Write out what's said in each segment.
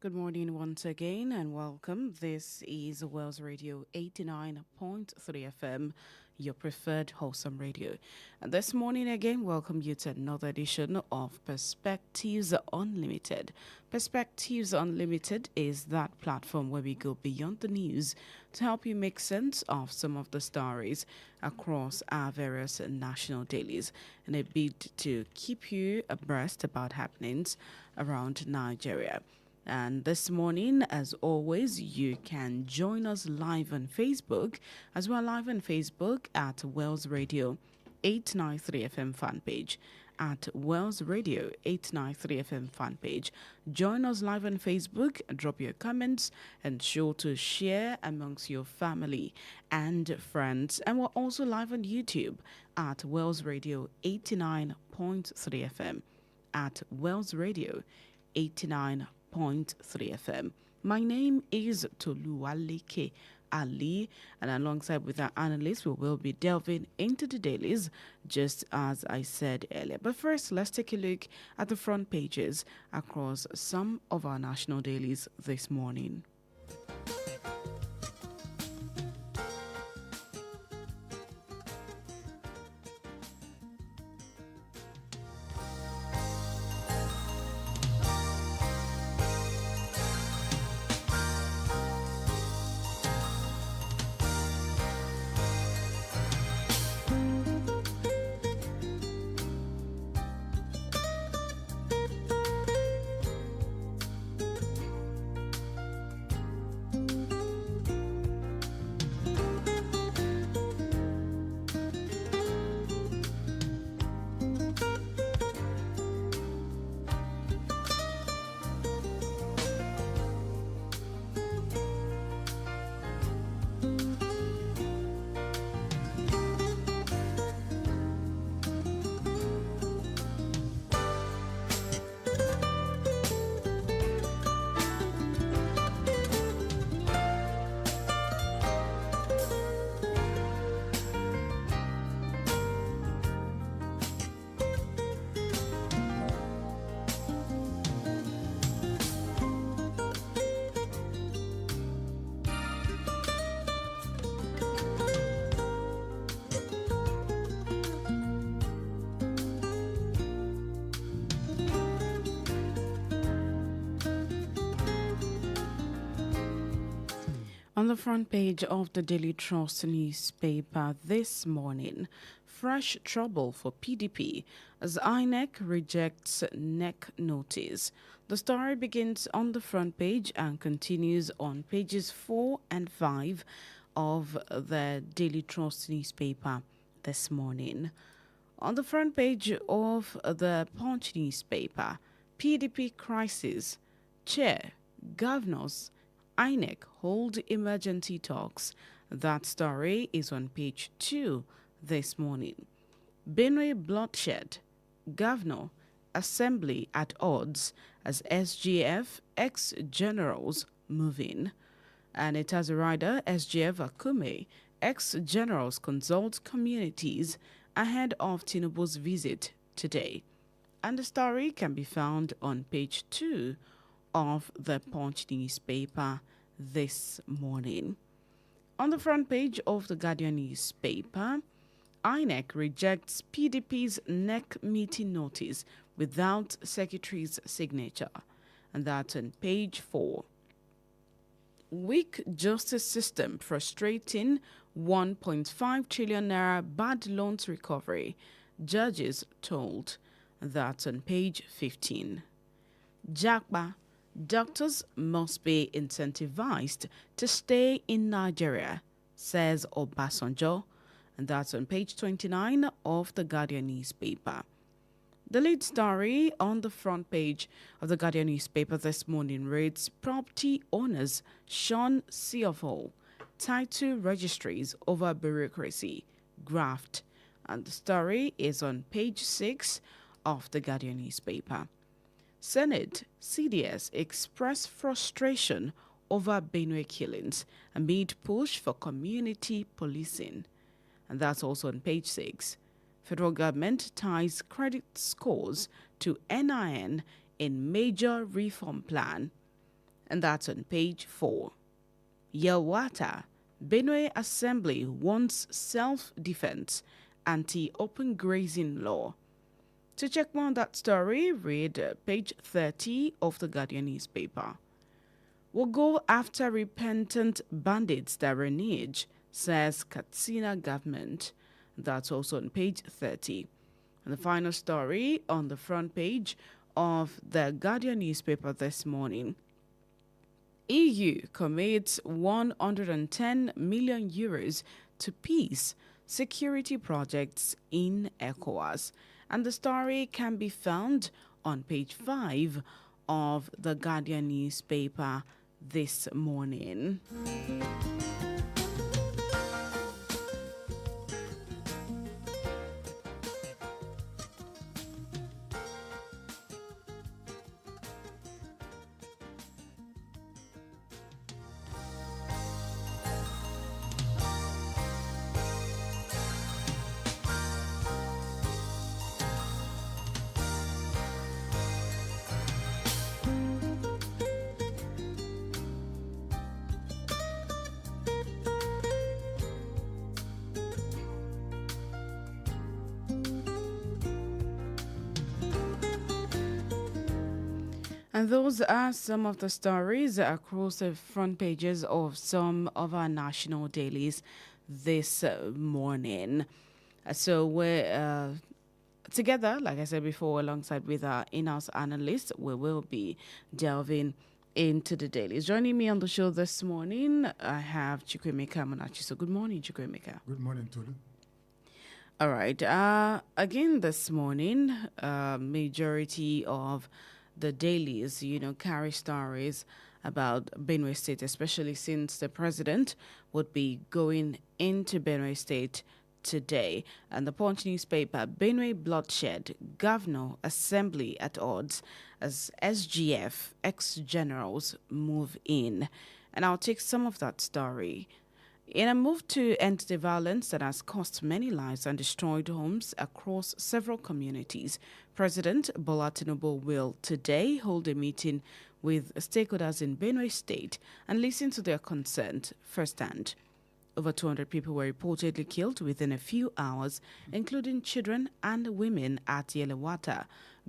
Good morning once again and welcome. This is Wells Radio 89.3 FM, your preferred wholesome radio. And this morning again, welcome you to another edition of Perspectives Unlimited. Perspectives Unlimited is that platform where we go beyond the news to help you make sense of some of the stories across our various national dailies in a bid to keep you abreast about happenings around Nigeria. And this morning, as always, you can join us live on Facebook, as well live on Facebook at Wells Radio 893 FM fan page. At Wells Radio 893 FM fan page. Join us live on Facebook, drop your comments, and sure to share amongst your family and friends. And we're also live on YouTube at Wells Radio 89.3 FM. At Wells Radio 89.3 FM. My name is Toluwaleke Alli, and alongside with our analysts, we will be delving into the dailies, just as I said earlier. But first, let's take a look at the front pages across some of our national dailies this morning. On the front page of the Daily Trust newspaper this morning, fresh trouble for PDP as INEC rejects NEC notice. The story begins on the front page and continues on pages 4 and 5 of the Daily Trust newspaper this morning. On the front page of the Punch newspaper, PDP crisis, chair, governors, INEC hold emergency talks. That story is on page 2 this morning. Benue bloodshed. Governor, Assembly at odds as SGF ex-generals move in. And it has a rider, SGF Akume, ex-generals consult communities ahead of Tinubu's visit today. And the story can be found on page 2 of the Punch newspaper this morning. On the front page of the Guardian newspaper, INEC rejects PDP's NEC meeting notice without secretary's signature, and that's on page 4. Weak justice system frustrating 1.5 trillion naira bad loans recovery, judges told. That's on page 15. Jagba. Doctors must be incentivized to stay in Nigeria, says Obasanjo, and that's on page 29 of the Guardian newspaper. The lead story on the front page of the Guardian newspaper this morning reads, Property owners shun CFO, title registries over bureaucracy, graft, and the story is on page 6 of the Guardian newspaper. Senate, CDS express frustration over Benue killings amid push for community policing. And that's also on page 6. Federal government ties credit scores to NIN in major reform plan. and that's on page 4. Yelwata, Benue Assembly wants self-defense, anti-open grazing law. To check more on that story, read page 30 of the Guardian newspaper. We'll go after repentant bandits that renege, says Katsina government. That's also on page 30. And the final story on the front page of the Guardian newspaper this morning. EU commits 110 million euros to peace security projects in ECOWAS. And the story can be found on page 5 of the Guardian newspaper this morning. And those are some of the stories across the front pages of some of our national dailies this morning. So we're together, like I said before, alongside with our in-house analysts, we will be delving into the dailies. Joining me on the show this morning, I have Chukwemeka Monachi. So good morning, Chukwemeka. Good morning, Tolu. All right. Again, this morning, majority of the dailies, carry stories about Benue State, especially since the president would be going into Benue State today. And the Punch newspaper, Benue bloodshed, governor assembly at odds as SGF ex-generals move in. And I'll take some of that story. In a move to end the violence that has cost many lives and destroyed homes across several communities, President Bola Tinubu will today hold a meeting with stakeholders in Benue State and listen to their concerns firsthand. Over 200 people were reportedly killed within a few hours, including children and women at Yelewata,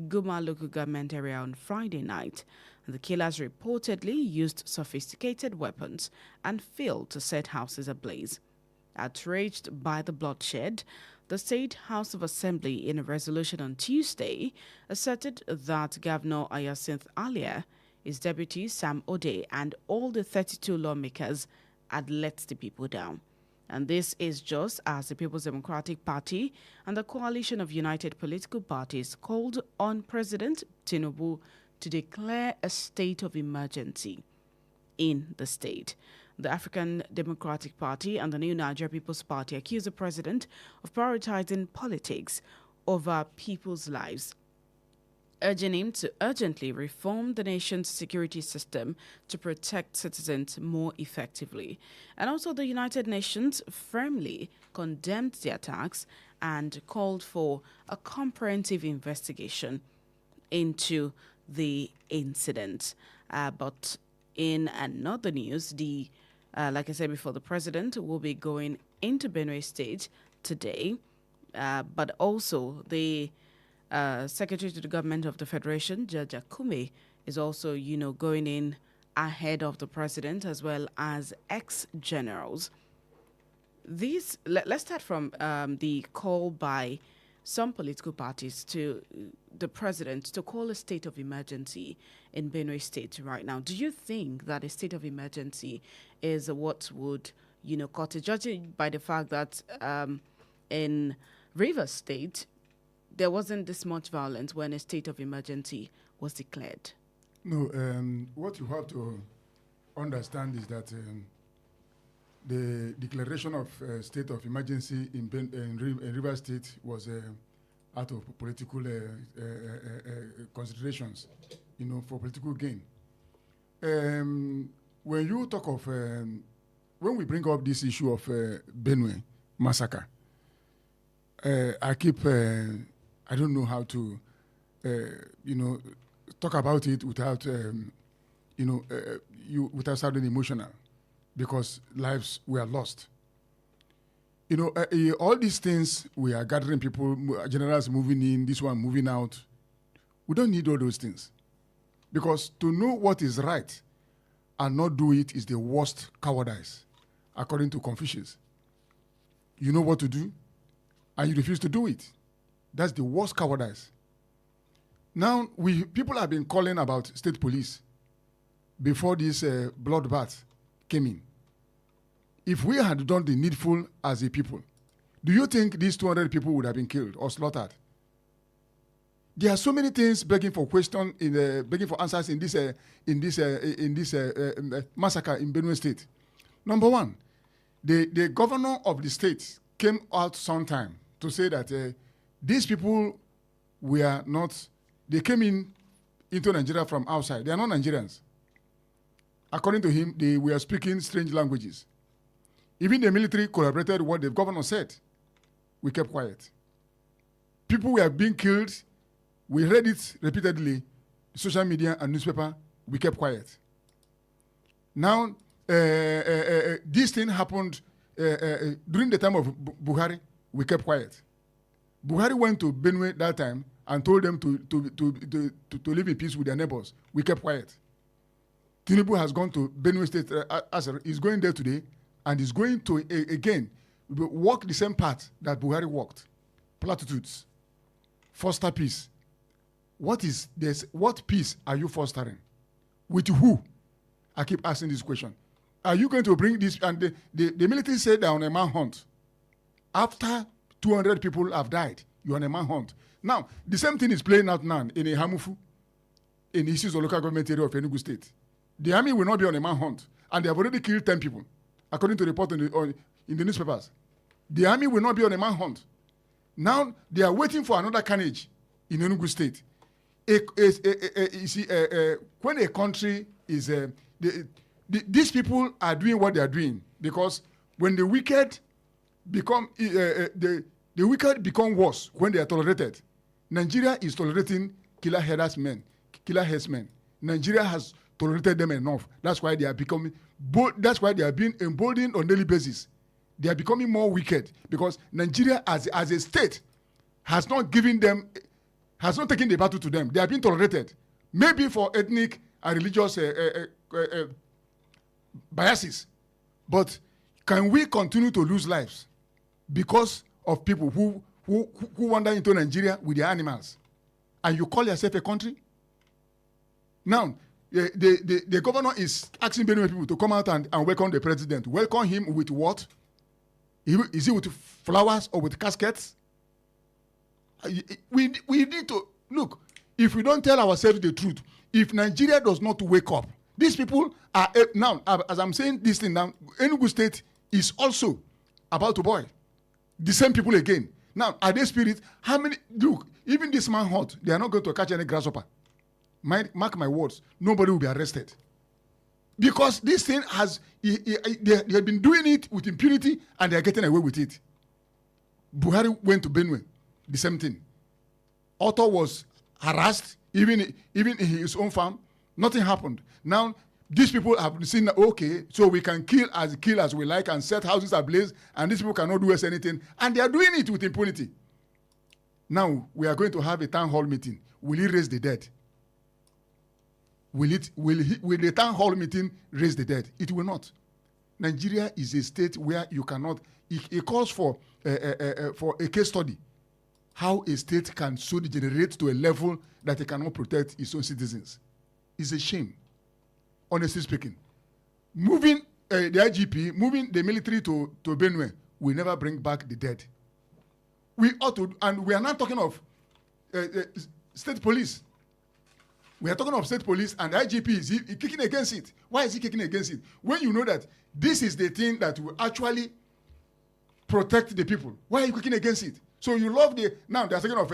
Guma local government area on Friday night. The killers reportedly used sophisticated weapons and failed to set houses ablaze. Outraged by the bloodshed, the State House of Assembly, in a resolution on Tuesday, asserted that Governor Hyacinth Alli, his deputy Sam Ode, and all the 32 lawmakers had let the people down. And this is just as the People's Democratic Party and the coalition of united political parties called on President Tinubu to declare a state of emergency in the state. The African Democratic Party and the New Nigeria People's Party accuse the president of prioritizing politics over people's lives, urging him to urgently reform the nation's security system to protect citizens more effectively. And also the United Nations firmly condemned the attacks and called for a comprehensive investigation into the incident. But in another news, like I said before, the president will be going into Benue State today, but also the Secretary to the Government of the Federation, Judge Akume, is also, going in ahead of the president as well as ex-generals. Let's start from the call by some political parties to the president to call a state of emergency in Benue State right now. Do you think that a state of emergency is what would, cut it, judging by the fact that in Rivers State, there wasn't this much violence when a state of emergency was declared? No, what you have to understand is that the declaration of state of emergency in Rivers State was out of political considerations, for political gain. When you talk of, when we bring up this issue of Benue massacre, I keep, I don't know how to, talk about it without, without sounding emotional, because lives were lost. All these things, we are gathering people, generals moving in, this one moving out. We don't need all those things. Because to know what is right and not do it is the worst cowardice, according to Confucius. You know what to do, and you refuse to do it. That's the worst cowardice. Now, people have been calling about state police before this bloodbath came in. If we had done the needful as a people, do you think these 200 people would have been killed or slaughtered? There are so many things begging for begging for answers in this massacre in Benue State. Number one, the governor of the state came out sometime to say that these people were not. They came into Nigeria from outside. They are not Nigerians. According to him, they were speaking strange languages. Even the military corroborated what the governor said. We kept quiet. People were being killed. We read it repeatedly, social media and newspaper. We kept quiet. Now, this thing happened during the time of Buhari. We kept quiet. Buhari went to Benue that time and told them to live in peace with their neighbors. We kept quiet. Tinubu has gone to Benue State, is going there today, and is going to, again, walk the same path that Buhari walked. Platitudes. Foster peace. What is this? What peace are you fostering? With who? I keep asking this question. Are you going to bring this? And the military said they're on a manhunt. After 200 people have died, you're on a manhunt. Now, the same thing is playing out now in Hamufu, in issues of local government area of Enugu State. The army will not be on a manhunt, and they have already killed 10 people, according to report in the newspapers. The army will not be on a manhunt. Now, they are waiting for another carnage in Enugu State. You see, when a country is... these people are doing what they are doing because when the wicked become... the wicked become worse when they are tolerated. Nigeria is tolerating killer headsmen. Nigeria has tolerated them enough. That's why they are becoming bold. That's why they are being emboldened on a daily basis. They are becoming more wicked because Nigeria as a state has not taken the battle to them. They are being tolerated, maybe for ethnic and religious biases. But can we continue to lose lives because of people who wander into Nigeria with their animals? And you call yourself a country? Now, the governor is asking Benue people to come out and welcome the president. Welcome him with what? Is it with flowers or with caskets? We need to, look, if we don't tell ourselves the truth, if Nigeria does not wake up, these people are, now, as I'm saying this thing now, Enugu State is also about to boil. The same people again. Now, are they spirit? How many, look, even this man hot, they are not going to catch any grasshopper. Mark my words, nobody will be arrested. Because this thing has, they have been doing it with impunity and they are getting away with it. Buhari went to Benue, the same thing. Otto was harassed, even in his own farm. Nothing happened. Now, these people have seen, okay, so we can kill as we like and set houses ablaze, and these people cannot do us anything. And they are doing it with impunity. Now, we are going to have a town hall meeting. Will he raise the dead? Will the town hall meeting raise the dead? It will not. Nigeria is a state where you cannot, it calls for a case study. How a state can so degenerate to a level that it cannot protect its own citizens. It's a shame, honestly speaking. Moving the IGP, moving the military to Benue will never bring back the dead. We ought to, and we are not talking of state police. We are talking of state police, and the IGP is kicking against it. Why is he kicking against it? When you know that this is the thing that will actually protect the people, why are you kicking against it? So you love now they are talking of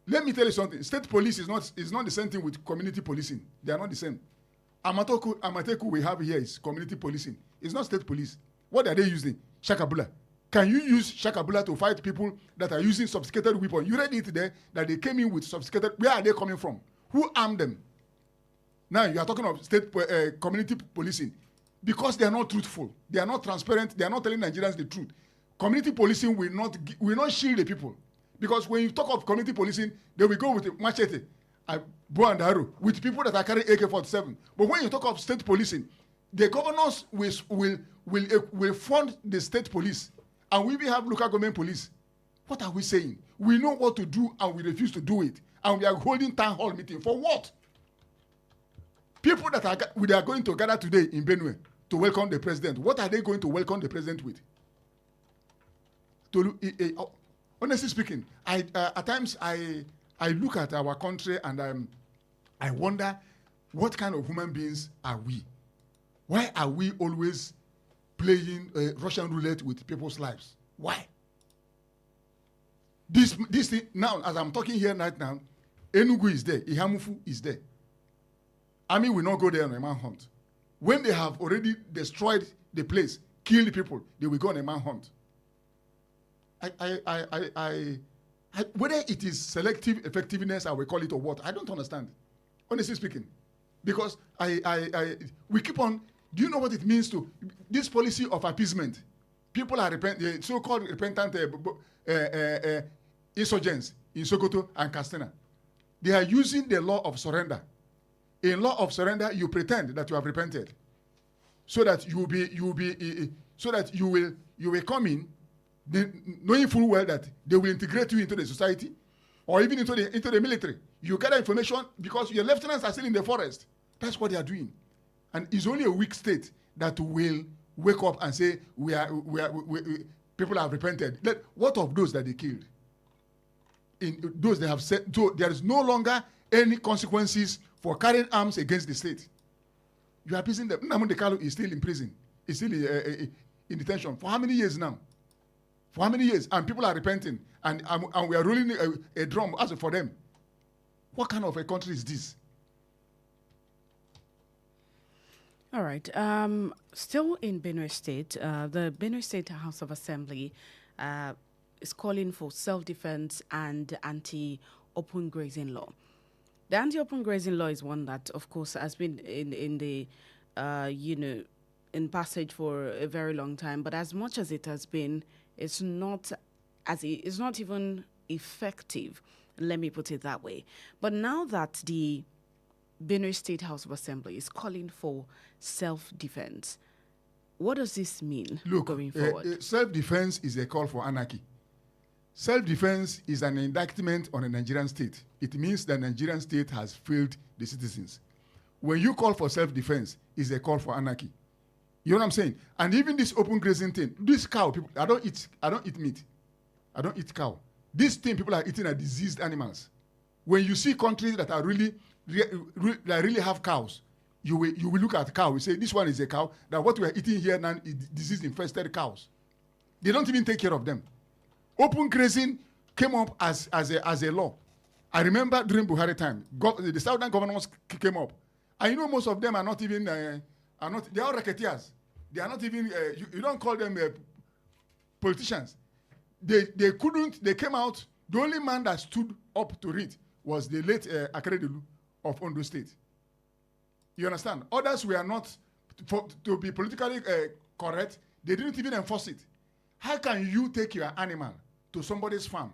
let me tell you something. State police is not the same thing with community policing. They are not the same. Amateku we have here is community policing. It's not state police. What are they using? Shakabula. Can you use Shakabula to fight people that are using sophisticated weapons? You read it there that they came in with sophisticated. Where are they coming from? Who armed them? Now you are talking of state community policing. Because they are not truthful, they are not transparent, they are not telling Nigerians the truth. Community policing will not shield the people. Because when you talk of community policing, they will go with a machete, a bow and arrow, with people that are carrying AK-47. But when you talk of state policing, the governors will fund the state police, and we will have local government police. What are we saying? We know what to do, and we refuse to do it. And we are holding town hall meeting. For what? People that are going to gather today in Benue to welcome the president, what are they going to welcome the president with? Honestly speaking, at times I look at our country and I wonder what kind of human beings are we? Why are we always playing Russian roulette with people's lives? Why? This thing, now, as I'm talking here right now, Enugu is there, Ihamufu is there. Army will not go there on a manhunt. When they have already destroyed the place, killed people, they will go on a manhunt. Whether it is selective effectiveness, I will call it, or what, I don't understand. Honestly speaking, because we keep on. Do you know what it means to this policy of appeasement? People are so-called repentant insurgents in Sokoto and Katsina. They are using the law of surrender. In law of surrender, you pretend that you have repented, so that you will come in, knowing full well that they will integrate you into the society, or even into the military. You gather information because your lieutenants are still in the forest. That's what they are doing, and it's only a weak state that will wake up and say people have repented. What of those that they killed? In those they have said, so there is no longer any consequences for carrying arms against the state. You are appeasing them. Nnamdi Kanu is still in prison. He's still in detention. For how many years now? For how many years? And people are repenting. And we are rolling a drum as for them. What kind of a country is this? All right. Still in Benue State, the Benue State House of Assembly is calling for self-defense and anti-open grazing law. The anti-open grazing law is one that, of course, has been in the, in passage for a very long time. But as much as it has been, it's not even effective. Let me put it that way. But now that the Benue State House of Assembly is calling for self-defense, what does this mean going forward? Self-defense is a call for anarchy. Self-defense is an indictment on a Nigerian state. It means the Nigerian state has failed the citizens. When you call for self-defense, it's a call for anarchy. You know what I'm saying? And even this open grazing thing, this cow, people, I don't eat meat. I don't eat cow. This thing people are eating are diseased animals. When you see countries that are really have cows, you will look at cow. You say this one is a cow. That what we are eating here now is disease-infested cows. They don't even take care of them. Open grazing came up as a law. I remember during Buhari time, the southern governors came up. I know most of them are not even, they are all racketeers. They are not even, you don't call them politicians. They came out, the only man that stood up to read was the late Akeredolu of Ondo State. You understand? Others were not, to be politically correct, they didn't even enforce it. How can you take your animal to somebody's farm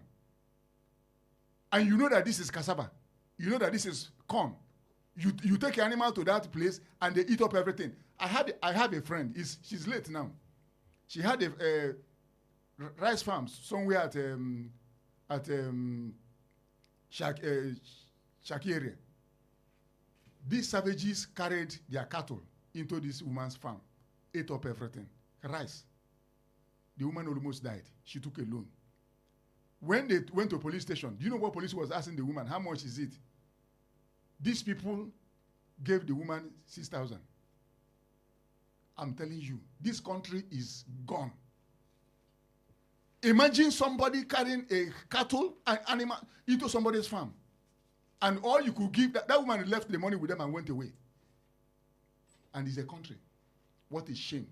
and you know that this is cassava, you know that this is corn, you take your animal to that place and they eat up everything? I have a friend, she's late now. She had a rice farm somewhere at Shaki area. These savages carried their cattle into this woman's farm, ate up everything, rice. The woman almost died. She took a loan. When they went to a police station, do you know what police was asking the woman? How much is it? These people gave the woman 6,000. I'm telling you, this country is gone. Imagine somebody carrying a cattle, an animal, into somebody's farm. And all you could give, that woman left the money with them and went away. And it's a country. What a shame.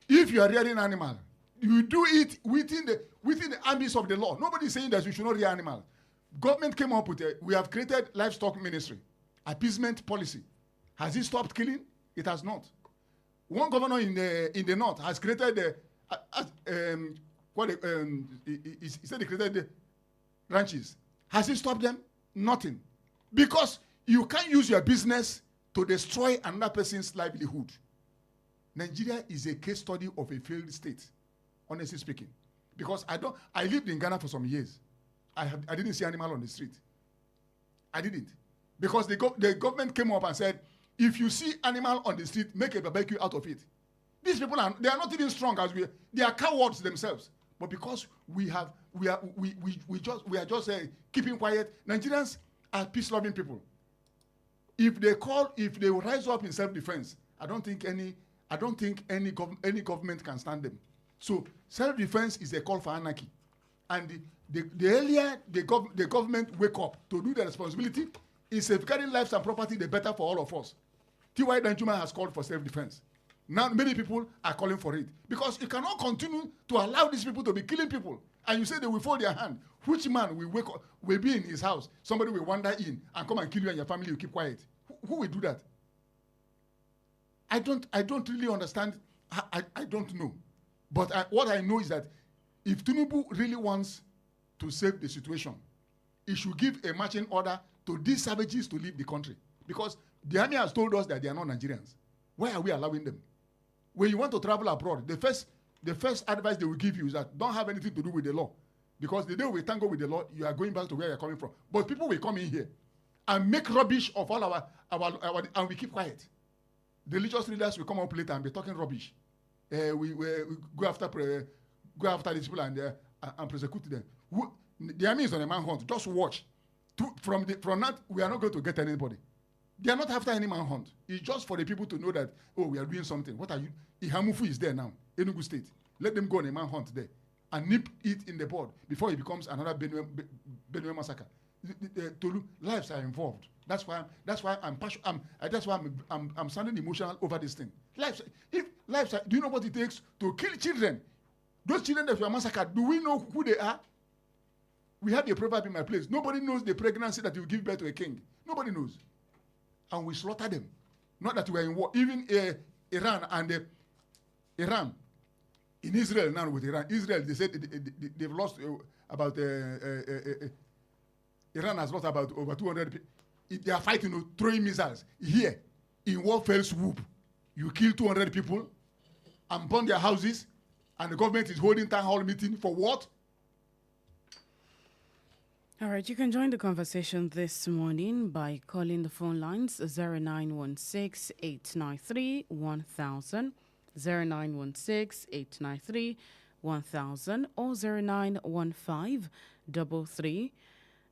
If you are rearing an animal, you do it within the ambits of the law. Nobody is saying that you should not rear animals. Government came up with we have created livestock ministry, appeasement policy. Has it stopped killing? It has not. One governor in the north has created he said he created ranches. Has it stopped them? Nothing. Because you can't use your business to destroy another person's livelihood. Nigeria is a case study of a failed state, honestly speaking. Because I lived in Ghana for some years. I didn't see animal on the street. I didn't. Because the government came up and said, if you see animal on the street, make a barbecue out of it. These people they are not even strong as they are cowards themselves. But because we are just keeping quiet, Nigerians are peace-loving people. If they rise up in self-defense, I don't think any government can stand them. So self-defense is a call for anarchy, and the earlier the government wake up to do their responsibility in safeguarding lives and property, the better for all of us. T.Y. Danjuma has called for self-defense. Now many people are calling for it because you cannot continue to allow these people to be killing people, and you say they will fold their hand. Which man will wake up, will be in his house? Somebody will wander in and come and kill you and your family. You keep quiet. Who will do that? I don't really understand. I don't know. But what I know is that if Tinubu really wants to save the situation, he should give a marching order to these savages to leave the country. Because the army has told us that they are not Nigerians. Why are we allowing them? When you want to travel abroad, the first advice they will give you is that don't have anything to do with the law. Because the day we tango with the law, you are going back to where you're coming from. But people will come in here and make rubbish of all our and we keep quiet. The religious leaders will come up later and be talking rubbish. We go after these people and prosecute them. The army is on a manhunt. Just watch. From that, we are not going to get anybody. They are not after any manhunt. It's just for the people to know that, oh, we are doing something. What are you? Ihamufu is there now, Enugu State. Let them go on a manhunt there and nip it in the bud before it becomes another Benue massacre. Lives are involved. That's why I'm passionate. That's why I'm sounding emotional over this thing. Do you know what it takes to kill children? Those children that were massacred, do we know who they are? We have a proverb in my place. Nobody knows the pregnancy that will give birth to a king. Nobody knows. And we slaughter them. Not that we are in war. Even Iran in Israel now with Iran. Israel, they said they've lost about Iran has lost about over 200 people. They are fighting, throwing missiles. Here, in one fell swoop, you kill 200 people and burn their houses, and the government is holding town hall meeting for what? All right, you can join the conversation this morning by calling the phone lines 0916-893-1000, 0916-893-1000, or 0915-333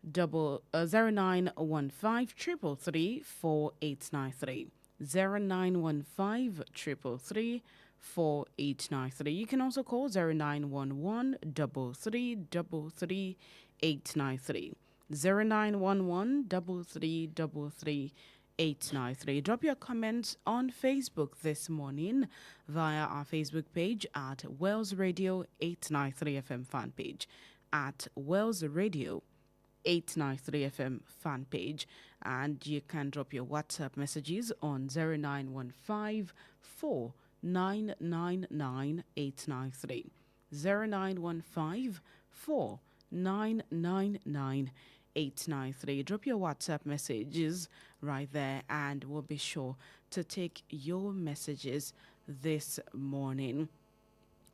0915-333-4893, 0915-333-4893. You can also call 0911-333-893, 0911-333-893. Drop your comments on Facebook this morning via our Facebook page at Wells Radio 893 FM fan page, at Wells Radio 893 FM fan page, and you can drop your WhatsApp messages on 0915 4999 893, 0915 4999 893. Drop your WhatsApp messages right there, and we'll be sure to take your messages this morning.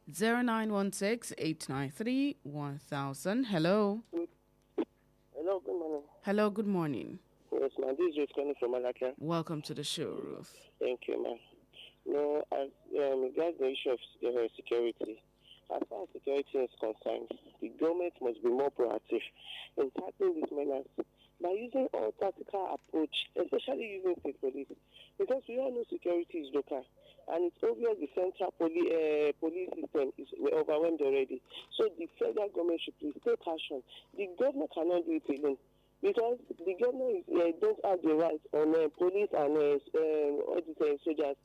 0916-893-1000. Hello. Hello, good morning. Hello, good morning. Yes, ma'am. This is Ruth coming from Alli. Welcome to the show, Ruth. Thank you, ma'am. No, as regards the issue of security, as far as security is concerned, the government must be more proactive in tackling these menace by using all tactical approach, especially using state police, because we all know security is local, and it's obvious the central police system is overwhelmed already. So the federal government should please take action. The government cannot do it alone, because the government don't have the right on police and all these soldiers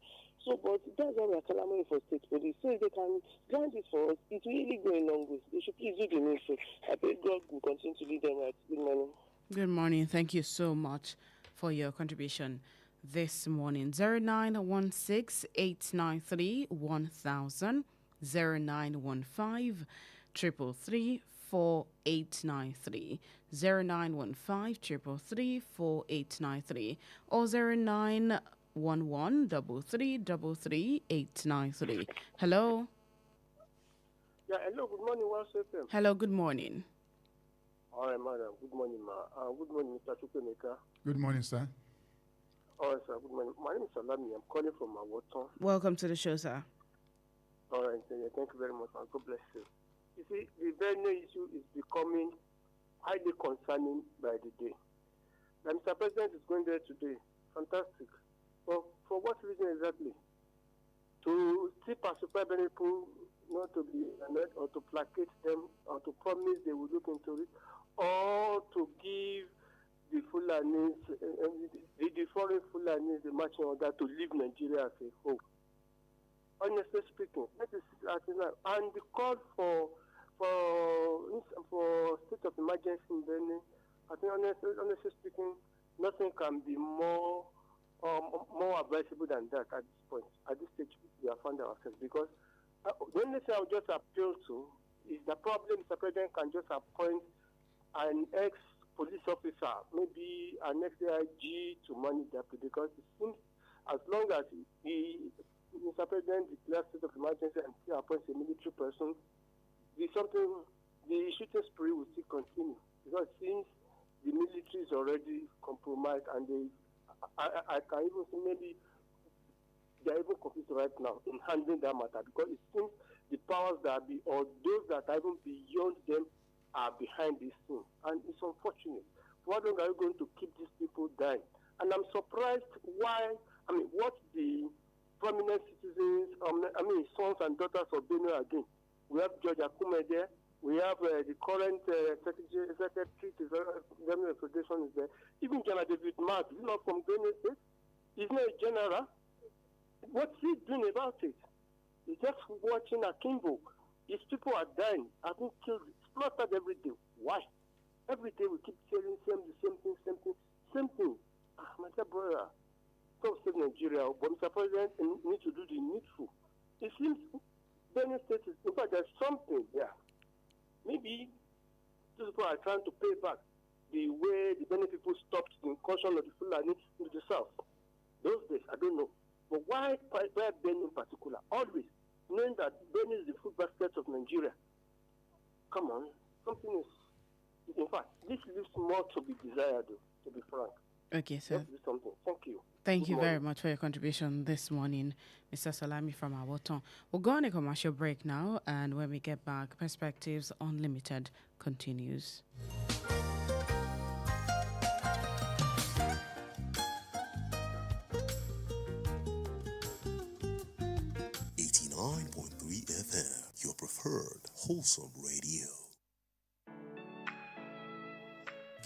So, but that's why we are clamoring for state police. So if they can grant this for us, it's really going a long way. They should please do the needful. I pray God will continue to lead them right. Good morning. Good morning. Thank you so much for your contribution this morning. 0916-893-1000, 0915 333 4893, 0915 333 4893, or 0911 333 893. Hello. Yeah, hello, good morning, One FM. Hello, good morning. All right, madam. Good morning, ma. Good morning, Mr. Chukwemeka. Good morning, sir. All right, sir. Good morning. My name is Salami. I'm calling from Awoton. Welcome to the show, sir. All right, thank you very much, and God bless you. You see, the venue issue is becoming highly concerning by the day. The Mr. President is going there today. Fantastic. But for what reason exactly? To still pacify people, not to be annoyed or to placate them or to promise they will look into it, or to give the Fulanis, the foreign Fulanis, the marching order to leave Nigeria as a whole. Honestly speaking, that is and the call for state of emergency in Benin. I think honestly speaking, nothing can be more advisable than that at this point. At this stage, we have found ourselves because the only thing I would just appeal to is the problem Mr. President can just appoint an ex-police officer, maybe an ex-AIG to manage that, because it seems as long as Mr. President declares state of emergency and still appoints a military person, the shooting spree will still continue, because it seems the military is already compromised, and I can even say maybe they are even confused right now in handling that matter, because it seems the powers that be, or those that are even beyond them, are behind this thing. And it's unfortunate. Why long are you going to keep these people dying? And I'm surprised what the prominent citizens, sons and daughters of Benue are doing. We have George Akume there. We have the current secretary to the Government Federation is there. Even General David Mark, he's not from Benue State. He's not a general. What's he doing about it? He's just watching Akimbo. His people are dying, are being killed, slaughtered every day. Why? Every day we keep saying the same thing. My dear brother, don't save Nigeria, but Mr. President needs to do the needful. It seems Benin State is, in fact, there's something there. Maybe these people are trying to pay back the way the Benin people stopped the incursion of the Fulani into the south. Those days, I don't know. But why Benin in particular? Always, knowing that Benin is the food basket of Nigeria. Come on, something is, in fact, this leaves more to be desired, to be frank. Okay, sir. Let's do something. Thank you. Thank you very much for your contribution this morning, Mr. Salami from Awoton. We'll go on a commercial break now, and when we get back, Perspectives Unlimited continues. 89.3 FM, your preferred wholesome radio.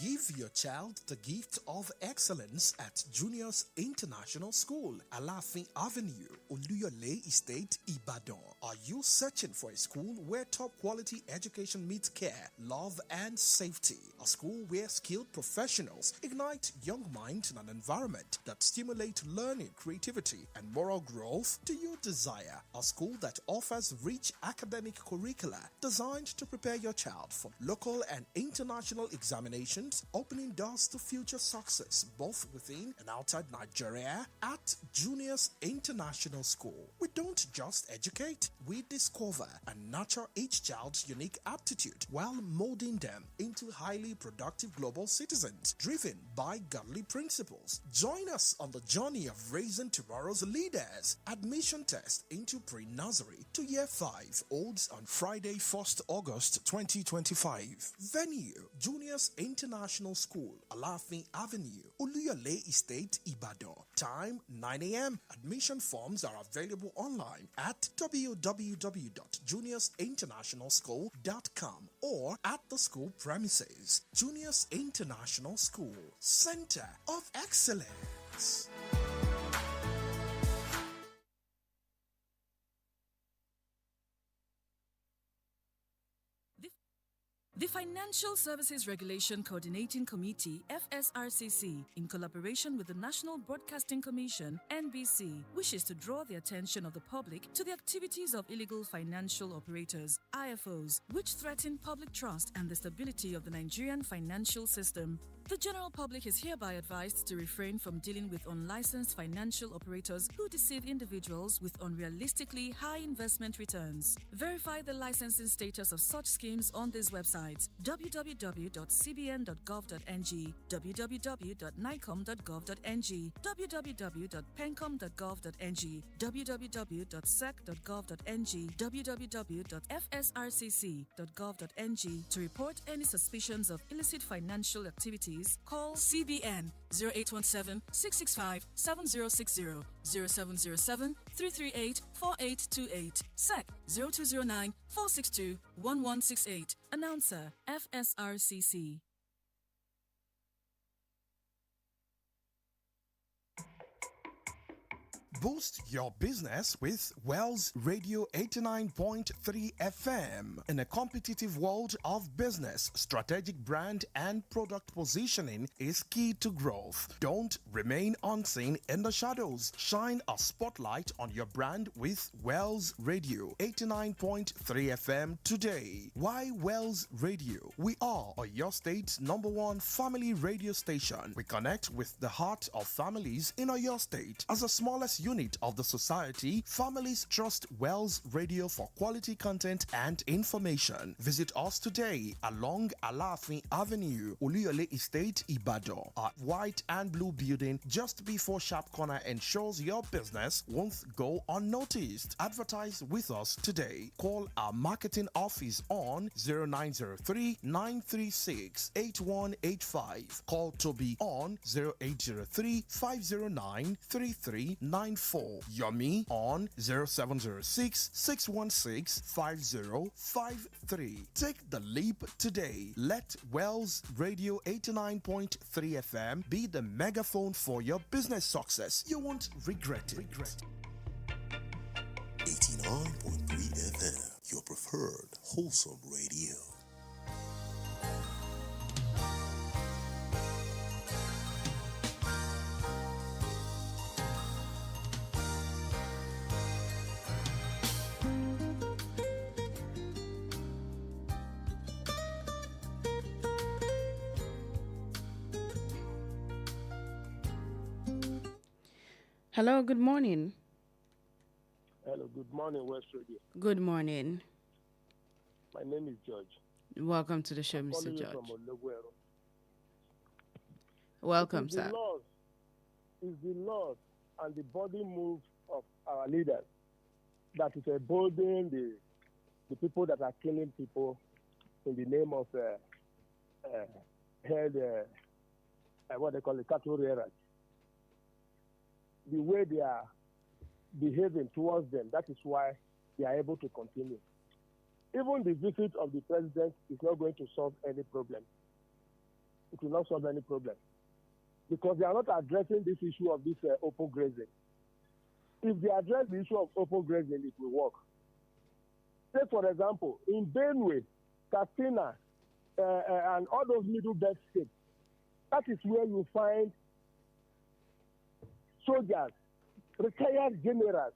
Give your child the gift of excellence at Juniors International School, Alafin Avenue, Oluyole Estate, Ibadan. Are you searching for a school where top quality education meets care, love, and safety? A school where skilled professionals ignite young minds in an environment that stimulates learning, creativity, and moral growth? Do you desire a school that offers rich academic curricula designed to prepare your child for local and international examinations, opening doors to future success both within and outside Nigeria? At Juniors International School, we don't just educate, we discover and nurture each child's unique aptitude while molding them into highly productive global citizens driven by godly principles. Join us on the journey of raising tomorrow's leaders. Admission test into pre-nursery to year 5 holds on Friday, 1st August 2025. Venue: Juniors International School, Alafin Avenue, Oluyole Estate, Ibadan. Time: 9 a.m. Admission forms are available online at www.juniorsinternationalschool.com or at the school premises. Juniors International School, Center of Excellence. The Financial Services Regulation Coordinating Committee, FSRCC, in collaboration with the National Broadcasting Commission, NBC, wishes to draw the attention of the public to the activities of illegal financial operators, IFOs, which threaten public trust and the stability of the Nigerian financial system. The general public is hereby advised to refrain from dealing with unlicensed financial operators who deceive individuals with unrealistically high investment returns. Verify the licensing status of such schemes on these websites: www.cbn.gov.ng, www.nicom.gov.ng, www.pencom.gov.ng, www.sec.gov.ng, www.fsrcc.gov.ng. To report any suspicions of illicit financial activities, call CBN 0817-665-7060, 0707-338-4828, SEC 0209-462-1168. Announcer, FSRCC. Boost your business with Wells Radio 89.3 FM. In a competitive world of business, strategic brand and product positioning is key to growth. Don't remain unseen in the shadows. Shine a spotlight on your brand with Wells Radio 89.3 FM today. Why Wells Radio? We are your state's #1 family radio station. We connect with the heart of families in your state. As the smallest unit of the society, families trust Wells Radio for quality content and information. Visit us today along Alafin Avenue, Oluyole Estate, Ibadan. Our white and blue building just before Sharp Corner ensures your business won't go unnoticed. Advertise with us today. Call our marketing office on 0903-936-8185. Call Toby on 0803-509-3394. Yomi on 0706-616-5053. Take the leap today. Let Wells Radio 89.3 FM be the megaphone for your business success. You won't regret it. 89.3 FM, your preferred wholesome radio. Hello, good morning. Hello, good morning, West Radio. Good morning. My name is George. Welcome to the show, Mr. Calling you George. from Oluwero. Welcome, sir. It's the laws and the body moves of our leaders that is emboldening the people that are killing people in the name of what they call the cattle rearers. The way they are behaving towards them, that is why they are able to continue. Even the visit of the president is not going to solve any problem. It will not solve any problem because they are not addressing this issue of this open grazing. If they address the issue of open grazing, it will work. Say, for example, in Benue, Katsina, and all those middle belt states, that is where you find soldiers, retired generals.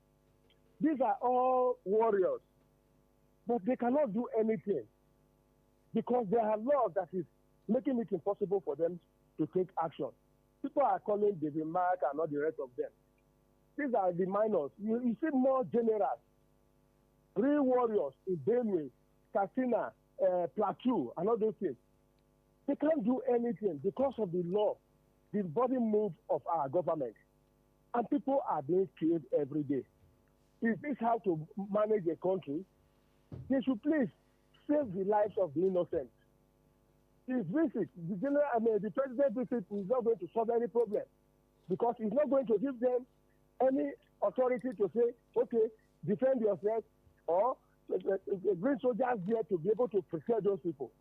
These are all warriors, but they cannot do anything because there are laws that is making it impossible for them to take action. People are calling David Mark and all the rest of them. These are the minors. You see more generals, real warriors in Benue, Katsina, Plateau, and all those things. They can't do anything because of the law, the body move of our government. And people are being killed every day. Is this how to manage a country? They should please save the lives of the innocent. His visit, the president's visit is not going to solve any problem because he's not going to give them any authority to say, okay, defend yourself or bring soldiers there to be able to protect those people.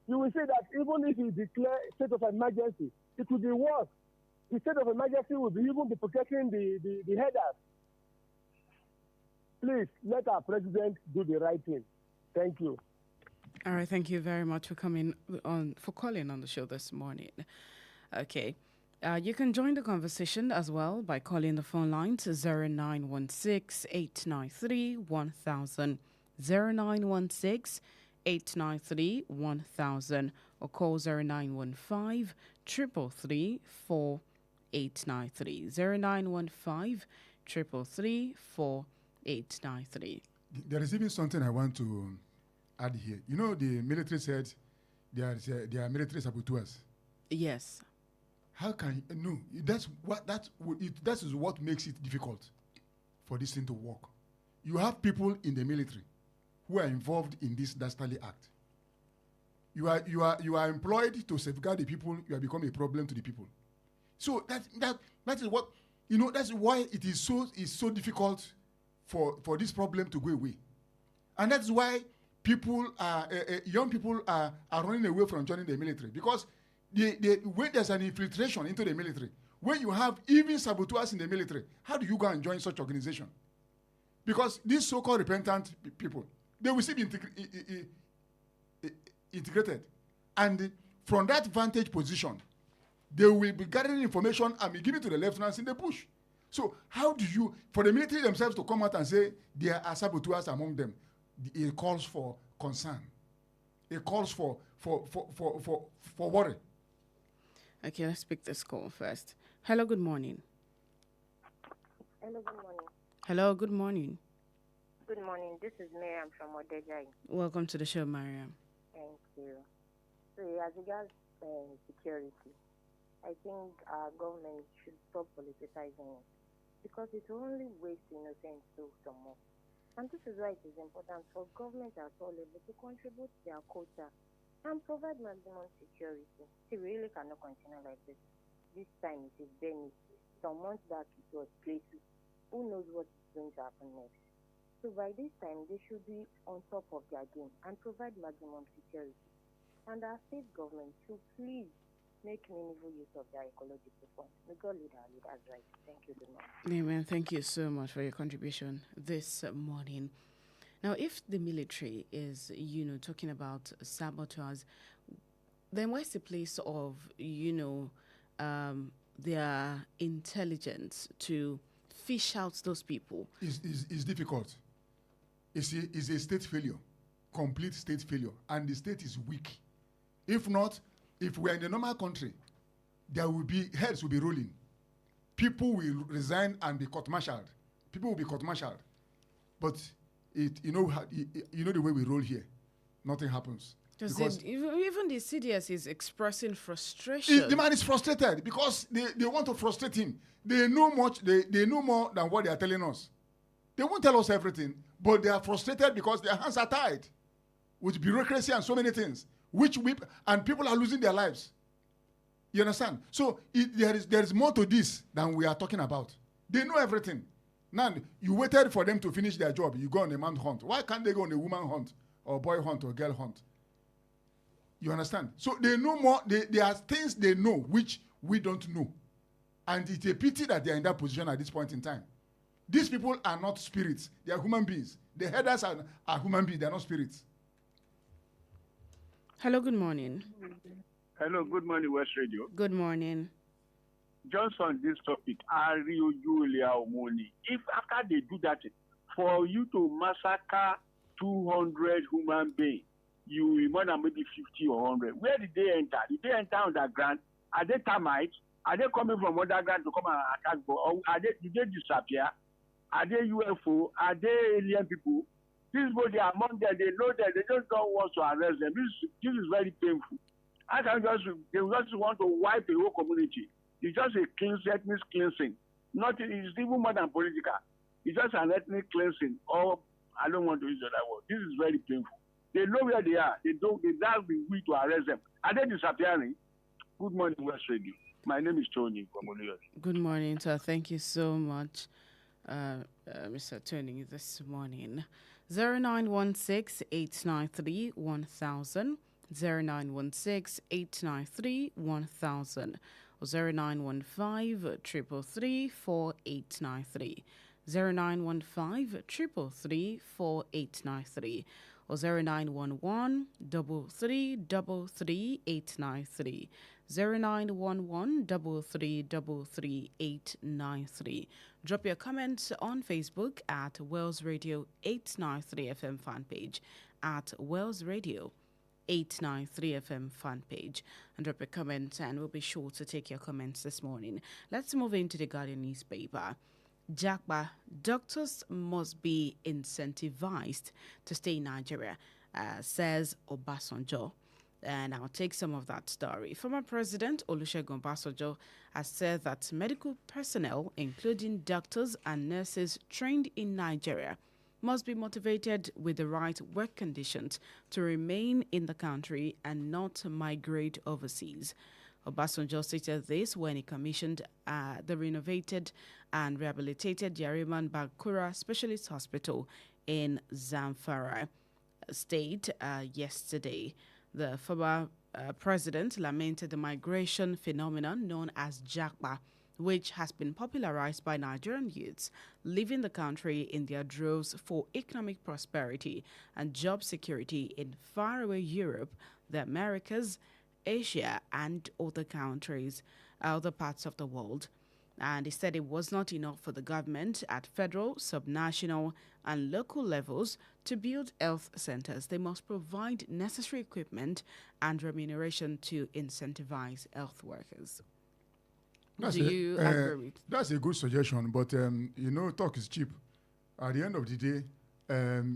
You will see that even if you declare state of emergency, it will be worse. The state of emergency will be even be protecting the headers. Please, let our president do the right thing. Thank you. All right, thank you very much for calling on the show this morning. Okay. You can join the conversation as well by calling the phone line to 0916 893 1000, 0916 893 1000, or call 0915 333 4893, 0915 333 4893. There is even something I want to add here. You know, the military said they are military saboteurs. Yes. How can you, no? That is what makes it difficult for this thing to work. You have people in the military who are involved in this dastardly act. You are employed to safeguard the people. You have become a problem to the people. So that is what, you know. That's why it is so difficult for this problem to go away, and that's why young people are running away from joining the military, because when there's an infiltration into the military, when you have even saboteurs in the military, how do you go and join such organization? Because these so-called repentant people, they will still be integrated, and from that vantage position, they will be gathering information and be giving to the lieutenants in the bush. So how do you, for the military themselves to come out and say there are saboteurs among them? It calls for concern. It calls for worry. Okay, let's pick this call first. Hello, good morning. Hello, good morning. Hello, good morning. Good morning. This is Miriam from Odejai. Welcome to the show, Mariam. Thank you. So, as regards security, I think our government should stop politicizing it, because it will only waste innocent souls some more. And this is why it is important for government at all levels to contribute their quota and provide maximum security. See, we really cannot continue like this. This time it is Benin. Some months back it was places. Who knows what is going to happen next? So by this time, they should be on top of their game and provide maximum security. And our state government should please make meaningful use of their ecological funds. May God lead our leaders right. Thank you very much. Amen. Thank you so much for your contribution this morning. Now, if the military is, talking about saboteurs, then where's the place of, their intelligence to fish out those people? It's difficult. It's a state failure, complete state failure, and the state is weak. If not, if we're in a normal country, heads will be rolling. People will resign and be court-martialed. People will be court-martialed. But you know the way we roll here, nothing happens. Because even the CDS is expressing frustration. The man is frustrated because they want to frustrate him. They know much. They know more than what they are telling us. They won't tell us everything, but they are frustrated because their hands are tied with bureaucracy and so many things, and people are losing their lives. You understand? So there is more to this than we are talking about. They know everything. Now, you waited for them to finish their job. You go on a man hunt. Why can't they go on a woman hunt or boy hunt or girl hunt? You understand? So they know more. There are things they know which we don't know. And it's a pity that they are in that position at this point in time. These people are not spirits. They are human beings. The headers are human beings. They are not spirits. Hello, good morning. Hello, good morning, West Radio. Good morning. Just on this topic, if after they do that, for you to massacre 200 human beings, you will more than maybe 50 or 100. Where did they enter? Did they enter underground? Are they termites? Are they coming from underground to come and attack? Or did they disappear? Are they UFO? Are they alien people? These people, they are among them. They know that they just don't want to arrest them. This is very painful. They just want to wipe the whole community. It's just a ethnic cleansing. It's even more than political. It's just an ethnic cleansing. Or I don't want to use that word. This is very painful. They know where they are. They have the will to arrest them. Are they disappearing? Good morning, West Radio. My name is Tony from Oluyole. Good morning, sir. Thank you so much, Mr. Tony, this morning. 0916-893-1000, 0916-893-1000, or 0915-333-4893, 0915-333-4893, or 0911 333 893. 0911 333 893. Drop your comments on Facebook at Wells Radio 893 FM fan page, at Wells Radio 893 FM fan page, and drop your comments, and we'll be sure to take your comments this morning. Let's move into the Guardian newspaper. Jakba, doctors must be incentivized to stay in Nigeria, says Obasanjo. And I'll take some of that story. Former President Olusegun Obasanjo has said that medical personnel, including doctors and nurses trained in Nigeria, must be motivated with the right work conditions to remain in the country and not migrate overseas. Obasanjo stated this when he commissioned the renovated and rehabilitated Yariman Bakura Specialist Hospital in Zamfara State yesterday. The former president lamented the migration phenomenon known as Jakba, which has been popularized by Nigerian youths leaving the country in their droves for economic prosperity and job security in faraway Europe, the Americas, Asia, and other countries, other parts of the world. And he said it was not enough for the government at federal, subnational, and local levels to build health centers. They must provide necessary equipment and remuneration to incentivize health workers. Do you agree with? That's a good suggestion, but talk is cheap. At the end of the day,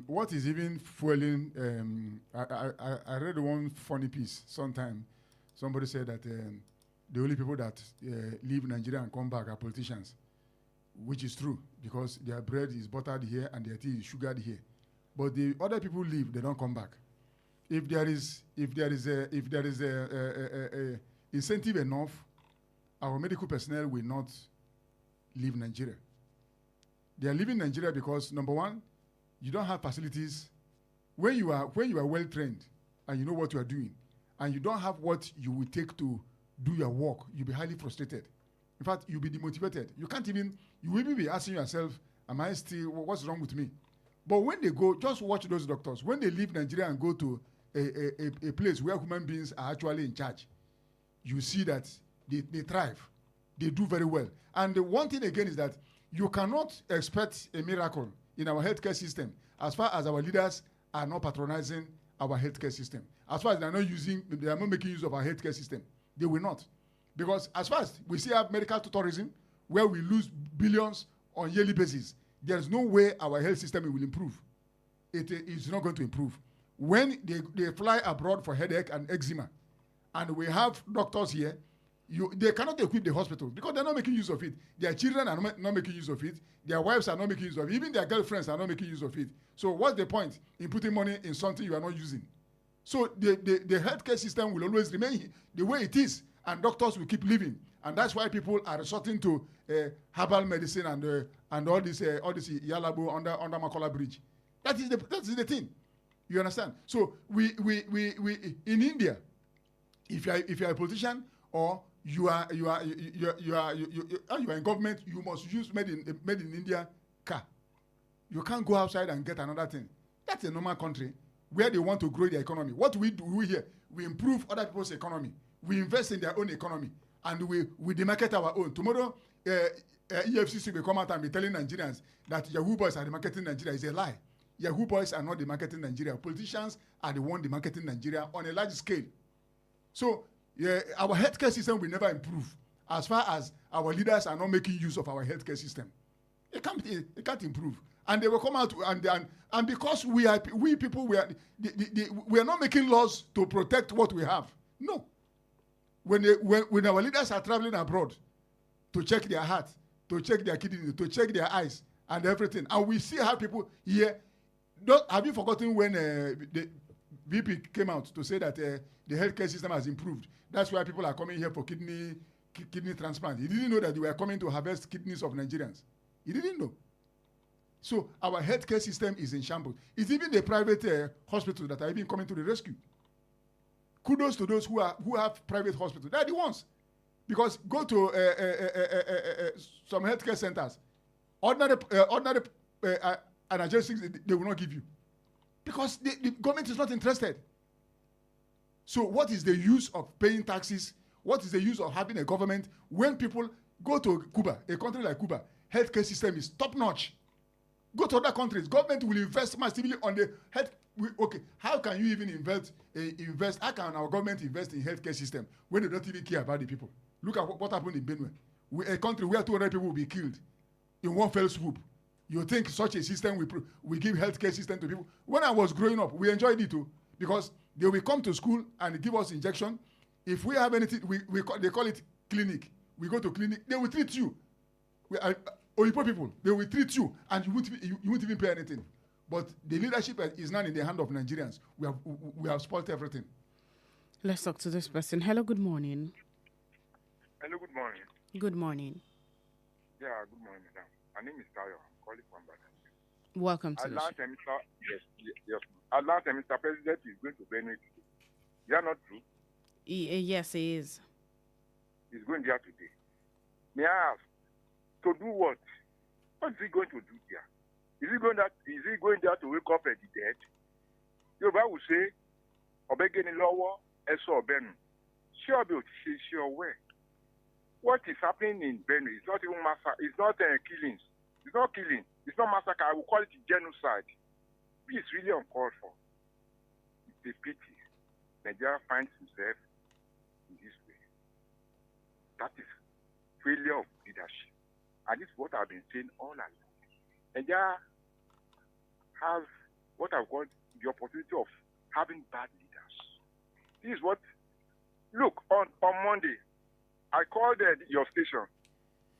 what is even fueling? I read one funny piece sometime. Somebody said that the only people that leave Nigeria and come back are politicians, which is true because their bread is buttered here and their tea is sugared here. But the other people leave, they don't come back. If there is a incentive enough, our medical personnel will not leave Nigeria. They are leaving Nigeria because, number one, you don't have facilities. When you are well trained and you know what you are doing, and you don't have what you will take to do your work, you'll be highly frustrated. In fact, you'll be demotivated. You will even be asking yourself, am I still, what's wrong with me? But when they go, just watch those doctors. When they leave Nigeria and go to a place where human beings are actually in charge, you see that they thrive. They do very well. And the one thing again is that you cannot expect a miracle in our healthcare system as far as our leaders are not patronizing our healthcare system. As far as they are not making use of our healthcare system, they will not. Because as far as we still have medical tourism, where we lose billions on yearly basis, there's no way our health system will improve. It is not going to improve. When they fly abroad for headache and eczema, and we have doctors here, they cannot equip the hospitals because they're not making use of it. Their children are not making use of it. Their wives are not making use of it. Even their girlfriends are not making use of it. So what's the point in putting money in something you are not using? So the healthcare system will always remain the way it is, and doctors will keep living. And that's why people are resorting to herbal medicine and all this Yalabo under Makola Bridge. That is the thing. You understand? So we in India, if you are a politician or you are in government, you must use made in India car. You can't go outside and get another thing. That's a normal country where they want to grow their economy. What we do here, we improve other people's economy. We invest in their own economy, and we demarket our own. Tomorrow, EFCC will come out and be telling Nigerians that Yahoo boys are demarketing Nigeria. Is a lie. Yahoo boys are not demarketing Nigeria. Politicians are the one demarketing Nigeria on a large scale. So our healthcare system will never improve as far as our leaders are not making use of our healthcare system. It can't improve. And they will come out and because we are not making laws to protect what we have. No. When our leaders are traveling abroad to check their heart, to check their kidney, to check their eyes and everything, and we see how people here. Have you forgotten when the VP came out to say that the healthcare system has improved? That's why people are coming here for kidney transplant. He didn't know that they were coming to harvest kidneys of Nigerians. He didn't know. So our healthcare system is in shambles. It's even the private hospitals that are even coming to the rescue. Kudos to those who have private hospitals. They're the ones. Because go to some healthcare centers, ordinary analgesics they will not give you. Because the government is not interested. So what is the use of paying taxes? What is the use of having a government when people go to Cuba, a country like Cuba, healthcare system is top-notch. Go to other countries, government will invest massively on the health. Okay, how can you even invest? How can our government invest in healthcare system when they don't even care about the people? Look at what happened in Benue. A country where 200 people will be killed in one fell swoop. You think such a system we give healthcare system to people? When I was growing up, we enjoyed it too, because they will come to school and give us injection. If we have anything, they call it clinic. We go to clinic, they will treat you. Oyipo people, they will treat you, and you won't even pay anything. But the leadership is now in the hand of Nigerians. We have spoiled everything. Let's talk to this person. Hello, good morning. Hello, good morning. Good morning. Yeah, good morning, madam. My name is Tayo. I'm calling from Badan. Welcome to the show. Yes. Our last Mr. President is going to Benue today. Is that not true? Yes, he is. He's going there today. May I ask, to do what? What is he going to do there? Is he going there to wake up at the dead? Yoruba will say, Obegeni Lowo, Eso Obenu. Sure, where? What is happening in Benue is not even massacre. It's not killings. It's not killing. It's not massacre. I will call it genocide. It's really uncalled for. It's a pity. Nigeria finds himself in this way. That is failure of leadership. And this is what I've been saying all along. Nigeria has what I've called the opportunity of having bad leaders. This is what, look, on Monday, I called your station.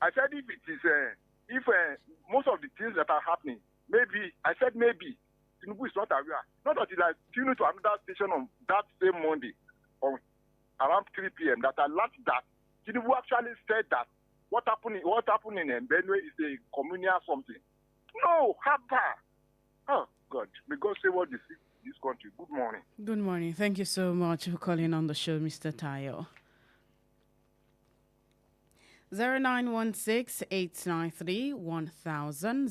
I said if it is, most of the things that are happening, maybe Tinubu is not aware. Not until I tune into another station on that same Monday, on around 3 p.m., that I learned that Tinubu actually said that what happened in Benue is a communal something. No, Hapa. Oh, God. May God say what this country. Good morning. Good morning. Thank you so much for calling on the show, Mr. Tayo. 0916-893-1000,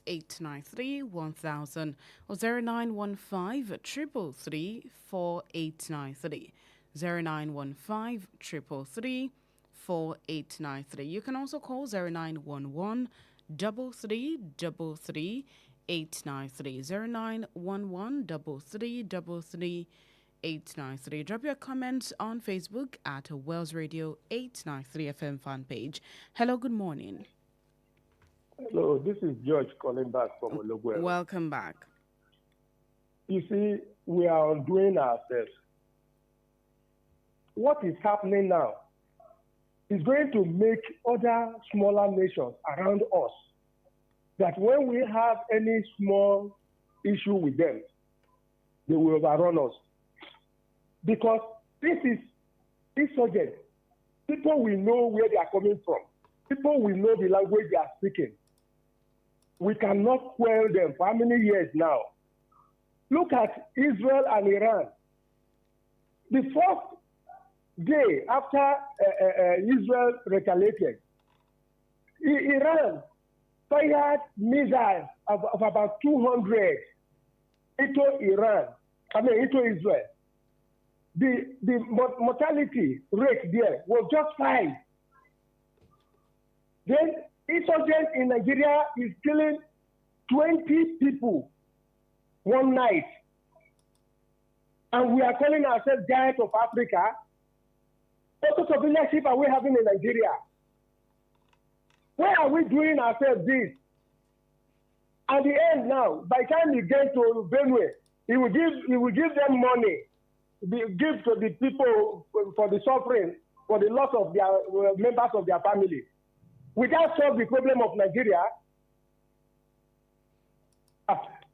0916-893-1000, or 0915-333-4893, 0915-333-4893. You can also call 0911-3333-893, 0911-3333-893. Drop your comments on Facebook at Wells Radio 893 FM fan page. Hello, good morning. Hello, this is George calling back from Ologwe. Welcome back. You see, we are undoing ourselves. What is happening now is going to make other smaller nations around us that when we have any small issue with them, they will overrun us. Because this is insurgent. People will know where they are coming from. People will know the language they are speaking. We cannot quell them for how many years now? Look at Israel and Iran. The first day after Israel retaliated, Iran fired missiles of about 200 into Israel. The mortality rate there was just 5. Then insurgent in Nigeria is killing 20 people one night. And we are calling ourselves giant of Africa. What sort of leadership are we having in Nigeria? Why are we doing ourselves this? At the end now, by the time you get to Benue, he will give them money. Give to the people for the suffering, for the loss of their members of their family. Without solve the problem of Nigeria,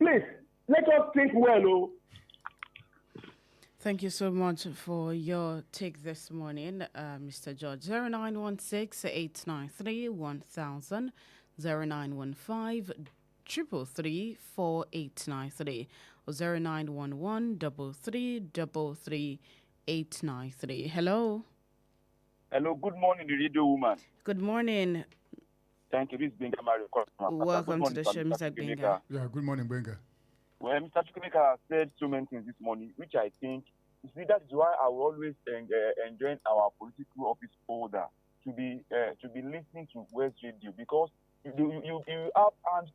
please, let us think well. Oh. Thank you so much for your take this morning, Mr. George. 0916-893-1000, 0915-333-4893. 0911-333-893. Hello. Hello, good morning, the radio woman. Good morning. Thank you. This is Benga Mario. Welcome to the show, Mr. Benga. Yeah, good morning, Benga. Well, Mr. Chukwemeka said so many things this morning, which I think, you see, that is why I will always enjoy our political office holder to be listening to West Radio, because you have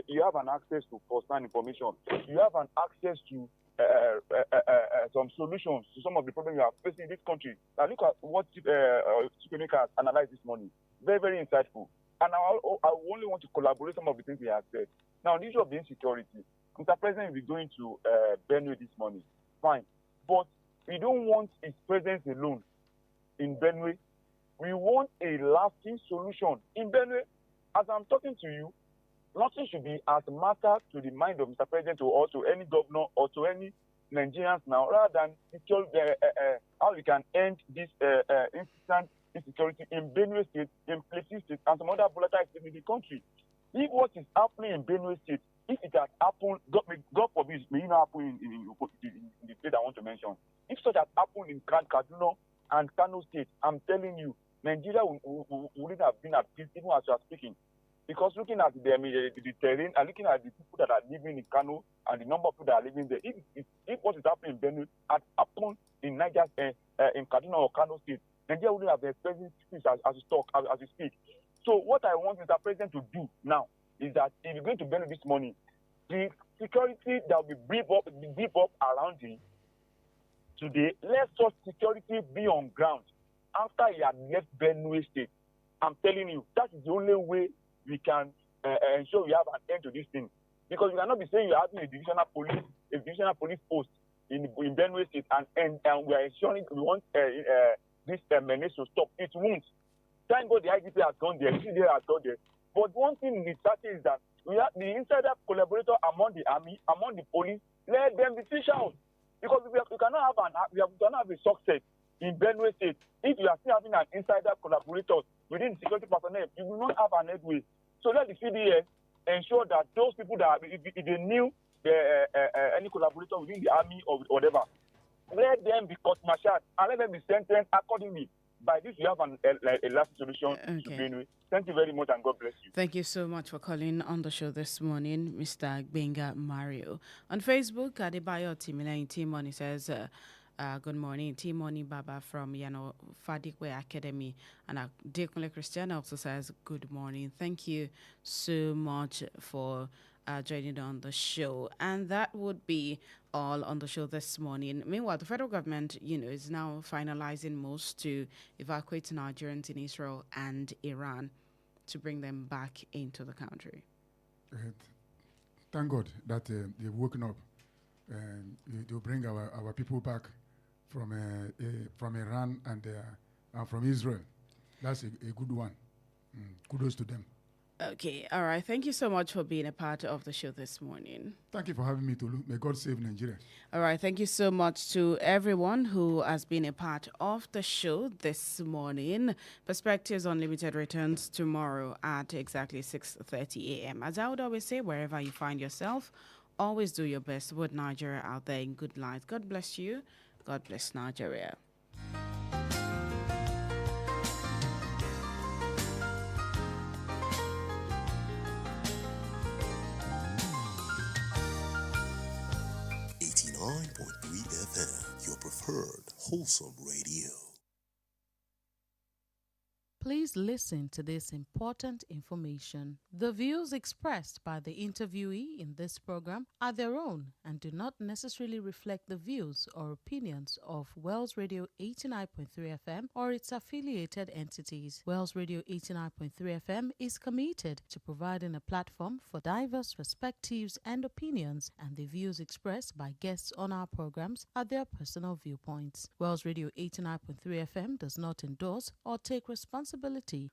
you have an access to first-hand information. You have an access to some solutions to some of the problems you are facing in this country. Now look at what Chukwemeka has analyzed this morning. Very, very insightful. And I only want to collaborate some of the things he has said. Now, the issue of the insecurity, Mr. President will be going to Benue this morning. Fine. But we don't want his presence alone in Benue. We want a lasting solution in Benue. As I'm talking to you, nothing should be as matter to the mind of Mr. President or to any governor or to any Nigerians now, rather than how we can end this instant insecurity in Benue State, in Plateau State, and some other volatile states in the country. If what is happening in Benue State, if it has happened, God forbid, it may not happen in the state I want to mention. If such has happened in Kaduna and Kano State, I'm telling you, Nigeria wouldn't have been at peace even as you are speaking. Because looking at the terrain and looking at the people that are living in Kano and the number of people that are living there, if what is happening in Benue had happened in Niger, in Kaduna or Kano State, Nigeria wouldn't have been experiencing peace as we speak. So what I want Mr. President to do now is that if you're going to Benue this morning, the security that will be beef up around him today, let such security be on ground after he had left Benue State. I'm telling you, that is the only way we can ensure we have an end to this thing. Because we cannot be saying you're having a divisional police post in Benue State and we are ensuring we want this menace to stop. It won't. Thank God the IGP has gone there, the CDA has gone there. But one thing is certain is that we have the insider collaborator among the army, among the police, let them be fished out. Because we cannot have a success in Benue State if you are still having an insider collaborator within the security personnel. You will not have an headway. So let the CDS ensure that those people that if they knew any collaborator within the army or whatever, let them be court-martialed and let them be sentenced accordingly. By this, you have a last solution to Benue. Thank you very much and God bless you. Thank you so much for calling on the show this morning, Mr. Benga Mario. On Facebook, Adebayo Timilayin Timoni says, good morning, Timoni Baba from Fadikwe Academy. And Dekunle Christian also says, good morning. Thank you so much for joining on the show. And that would be all on the show this morning. Meanwhile, the federal government, is now finalizing moves to evacuate Nigerians in Israel and Iran to bring them back into the country. Thank God that they've woken up and to bring our people back from Iran and from Israel. That's a good one. Kudos to them. Okay, all right. Thank you so much for being a part of the show this morning. Thank you for having me, Tolu. May God save Nigeria. All right. Thank you so much to everyone who has been a part of the show this morning. Perspectives Unlimited returns tomorrow at exactly 6:30 a.m. As I would always say, wherever you find yourself, always do your best to put Nigeria out there in good light. God bless you. God bless Nigeria. FM, your preferred wholesome radio. Please listen to this important information. The views expressed by the interviewee in this program are their own and do not necessarily reflect the views or opinions of Wells Radio 89.3 FM or its affiliated entities. Wells Radio 89.3 FM is committed to providing a platform for diverse perspectives and opinions, and the views expressed by guests on our programs are their personal viewpoints. Wells Radio 89.3 FM does not endorse or take responsibility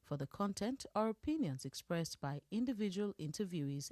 for the content or opinions expressed by individual interviewees